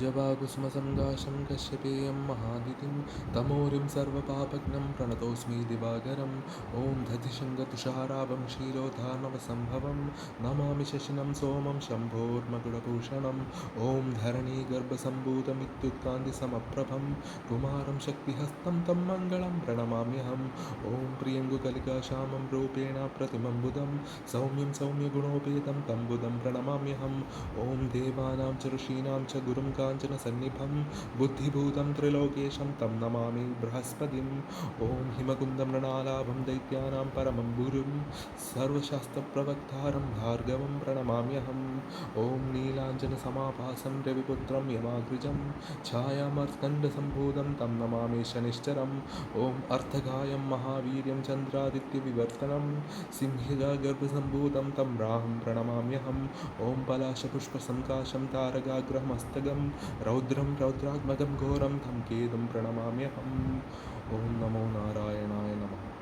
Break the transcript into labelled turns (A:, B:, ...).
A: जवाकुसुमसङ्गाशं कश्यपेयं महादितिं तमोरिं सर्वपापघ्नं प्रणतोऽस्मि दिवाकरम् ॐ दधिशङ्गतुषाराभं क्षीरोधार्णवसम्भवं नमामि शशिनं सोमं शम्भोर्मकुटभूषणम् ॐ धरणीगर्भसम्भूतमित्युत्कान्तिसमप्रभं कुमारं शक्तिहस्तं तं मङ्गलं प्रणमाम्यहम् ॐ प्रियङ्गुकलिकाश्यामं रूपेण प्रतिमं बुधं सौम्यं सौम्यगुणोपेतं तं बुधं प्रणमाम्यहम् ॐ देवानां च ऋषीणां च गुरुं काञ्चनसन्निभं बुद्धिभूतं त्रिलोकेशं तं नमामि बृहस्पतिम् ॐ हिमकुन्दमृणालाभं दैत्यानां परमं गुरुं सर्वशास्त्रप्रवक्तारं भार्गवं प्रणमाम्यहम् ॐ नीलाञ्जनसमाभासं रविपुत्रं यमाग्रजं छायामार्तण्डसम्भूतं तं नमामि शनिश्चरम् ॐ अर्थकायं महावीर्यं चन्द्रादित्यविवर्तनं सिंहगर्भसम्भूतं तं राहुं प्रणमाम्यहम् ॐ पलाशपुष्पसङ्काशं तारकाग्रहमस्तगं रौद्रं रौद्रात्मकं घोरं तं केतुं प्रणमाम्यहम् ॐ नमो नारायणाय नमः।